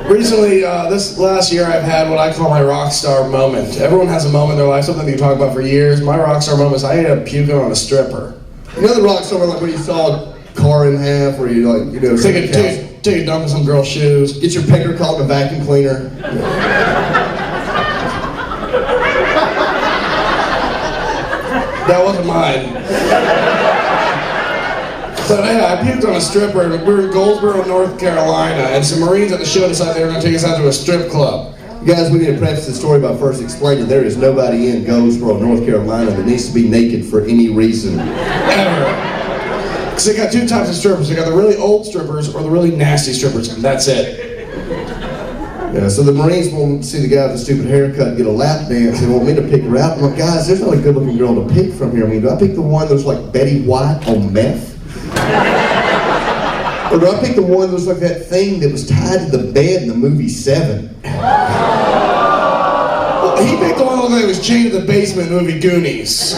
Recently, this last year, I've had what I call my rock star moment. Everyone has a moment in their life, something that you talk about for years. My rock star moment is I ended up puking on a stripper. You know the rock star, like when you saw a car in half, or you like, you know, take a dump in some girl's shoes. Get your pecker caught in a vacuum cleaner. That wasn't mine. So yeah, I puked on a stripper. We were in Goldsboro, North Carolina, and some Marines at the show decided they were going to take us out to a strip club. Guys, we need to preface the story by first explaining there is nobody in Goldsboro, North Carolina that needs to be naked for any reason. Ever. Because they got two types of strippers. They got the really old strippers or the really nasty strippers, and that's it. Yeah, so the Marines want to see the guy with the stupid haircut and get a lap dance. They want me to pick her out. I'm like, guys, there's not a good looking girl to pick from here. I mean, do I pick the one that's like Betty White on meth? Or do I pick the one that was like that thing that was tied to the bed in the movie Seven? Well, he picked the one that was chained to the basement in the movie Goonies.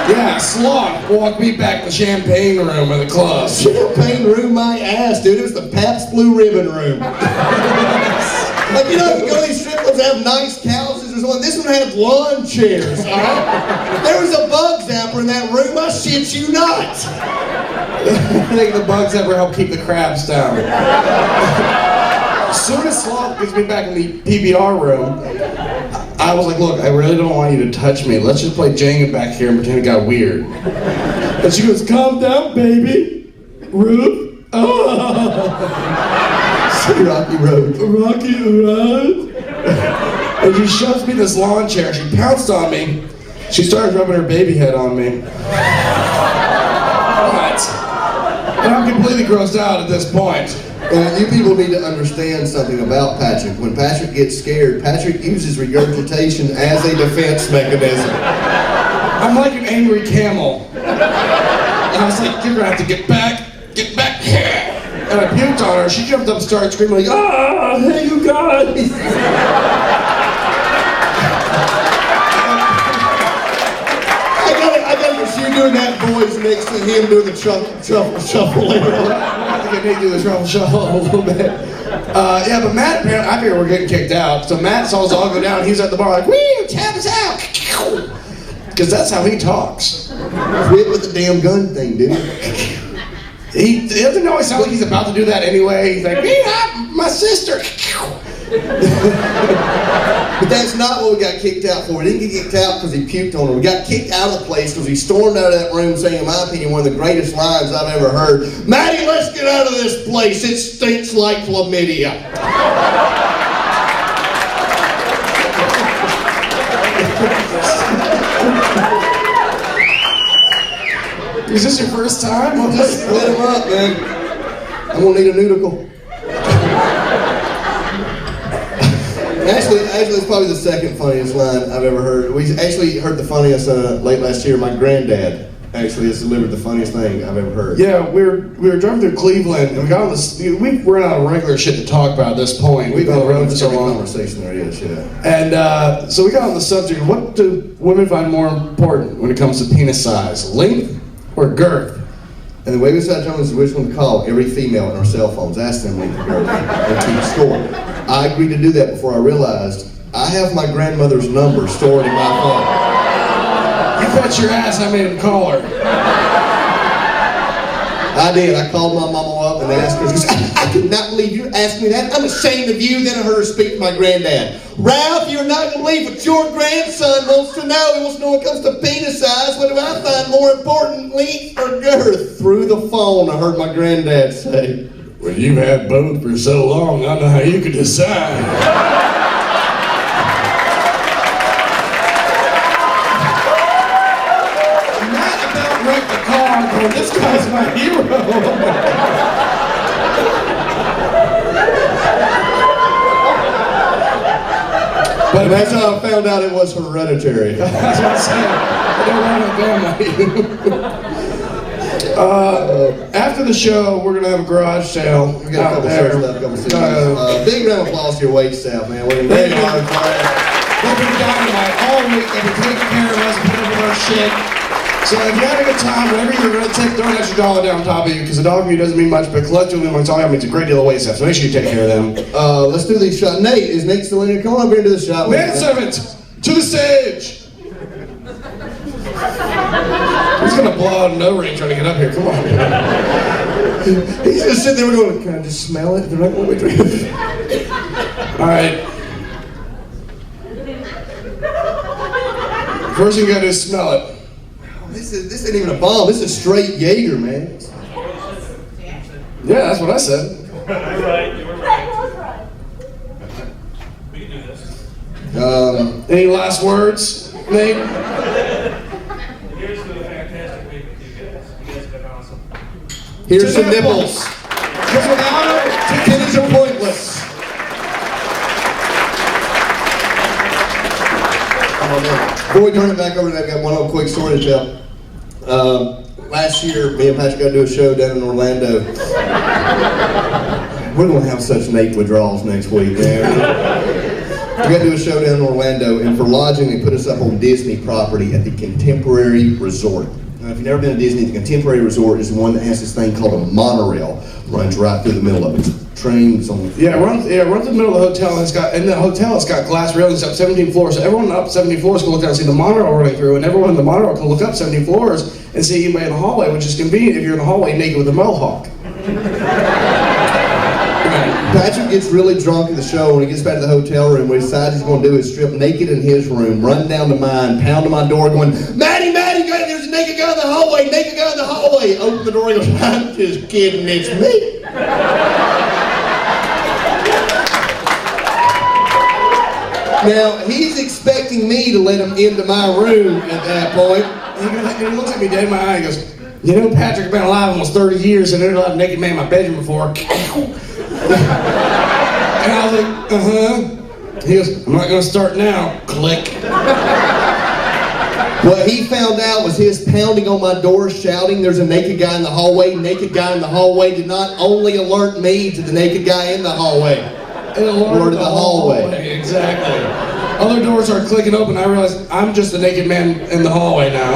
Yeah, Sloth walked me back to the champagne room of the club. Champagne room, my ass, dude. It was the Pabst Blue Ribbon room. Like, you know, you go to these strip clubs that have nice couches or something. This one had lawn chairs, all right? There was a bug zapper in that room, I shit you not. I think the bug zapper helped keep the crabs down. As soon as Sloth gets me back in the PBR room, I was like, look, I really don't want you to touch me. Let's just play Jenga back here and pretend it got weird. And she goes, calm down, baby. Rube. Oh. Rocky Road. Rocky Road. And she shoves me this lawn chair. She pounced on me. She started rubbing her baby head on me. What? And I'm completely grossed out at this point. You people need to understand something about Patrick. When Patrick gets scared, Patrick uses regurgitation as a defense mechanism. I'm like an angry camel. And I was like, you're gonna have to get back here. And I puked on her. She jumped up and started screaming like, ah, hey you guys. I got you doing that voice next to him doing the shuffle later on. I have to get Nate do the shuffle a little bit. Yeah, but Matt, apparently, I figured we're getting kicked out. So Matt saw us all go down. He's at the bar like, wee, tap us out. Because that's how he talks. Quit with the damn gun thing, dude. He doesn't always sound like he's about to do that anyway. He's like, my sister. But that's not what we got kicked out for. We didn't get kicked out because he puked on her. We got kicked out of the place because he stormed out of that room saying, in my opinion, one of the greatest lines I've ever heard. Maddie, let's get out of this place. It stinks like chlamydia. Is this your first time? Well, just split him up, man. I'm gonna need a noodle. Actually, it's probably the second funniest line I've ever heard. We actually heard the funniest late last year. My granddad actually has delivered the funniest thing I've ever heard. Yeah, we were driving through Cleveland, and we got on this. We've run out of regular shit to talk about at this point. We've been on the road for so long. Conversation there is, yeah. And so we got on the subject: what do women find more important when it comes to penis size, length or girth? And the way we decided to tell them is which one to call every female in our cell phones, ask them length and girth, and keep score. I agreed to do that before I realized I have my grandmother's number stored in my phone. You bet your ass I made him call her. I did. I called my mama up and asked her. She said, I could not believe you asked me that. I'm ashamed of you. Then I heard her speak to my granddad. Ralph, you're not going to believe what your grandson wants to know. He wants to know when it comes to penis size. What do I find more important, length or girth? Through the phone, I heard my granddad say, well, you've had both for so long, I know how you could decide. Not about wreck the car, but this guy's my hero. But that's how I found out it was hereditary. That's what I'm saying. I don't want to family. After the show, we're gonna have a garage sale. We got a couple shirts left, a couple CDs. Big round of applause to your wait staff, man. We're very hard for it. They've been dynamite all week. They've been taking care of us, putting up with our shit. So if you had a good time, whatever you're going to take, throw an extra $1 down on top of you, because $1 for you doesn't mean much, but collectively, when it's all, it means a great deal of weight stuff. So make sure you take care of them. Let's do these shots. Nate, is Nate still in here? Come on over here to the shot. Manservant, to the stage! He's going to blow out an O-ring trying to get up here. Come on. He's just sitting there going, can I just smell it? They're not going to drink it. All right. First thing you got to do is smell it. This ain't even a bomb. This is straight Jaeger, man. Yeah, that's what I said. You're right. You were right. We can do this. Any last words, Nate? Here's to a fantastic week with you guys. You guys have been awesome. Here's some nipples. Because without it, Titties are pointless. Before we turn it back over to that, I've got one little quick story to tell. Last year, me and Patrick got to do a show down in Orlando. We're going to have such Nate withdrawals next week, man. We got to do a show down in Orlando, and for lodging, they put us up on Disney property at the Contemporary Resort. Now, if you've never been to Disney, the Contemporary Resort is the one that has this thing called a monorail. Runs right through the middle of it. Trains on the it runs in the middle of the hotel, and in the hotel it's got glass railings up 17 floors, so everyone up 17 floors can look down and see the monorail running through, and everyone in the monorail can look up 17 floors and see anybody in the hallway, which is convenient if you're in the hallway naked with a mohawk. Patrick gets really drunk at the show. When he gets back to the hotel room, what he decides he's going to do is strip naked in his room, run down to mine, pound on my door going, Maddie, there's a naked guy in the hallway, naked guy in the hallway. Open the door, he goes, I'm just kidding, it's me. Now, he's expecting me to let him into my room at that point. He looks at me dead in my eye and goes, you know, Patrick's been alive almost 30 years and never allowed a naked man in my bedroom before. And I was like, He goes, I'm not going to start now. Click. What he found out was his pounding on my door, shouting, there's a naked guy in the hallway. Naked guy in the hallway did not only alert me to the naked guy in the hallway. It alerted the hallway. Exactly. Other doors start clicking open. I realized I'm just a naked man in the hallway now.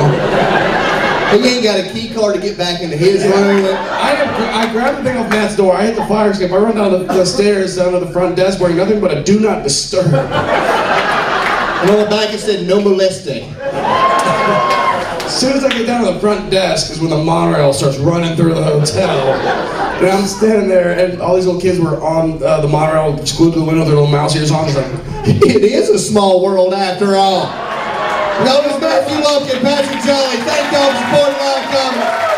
He ain't got a key card to get back into his room. I grabbed the thing off Matt's door. I hit the fire escape. I run down the stairs down to the front desk wearing nothing but a do not disturb. And on the back it said, no molesting. As soon as I get down to the front desk is when the monorail starts running through the hotel. And I'm standing there, and all these little kids were on the monorail, glued to the window with their little mouse ears on. It's like, it is a small world after all. That was Matthew Lumpkin, Patrick Jolly. Thank y'all for supporting Live Comedy.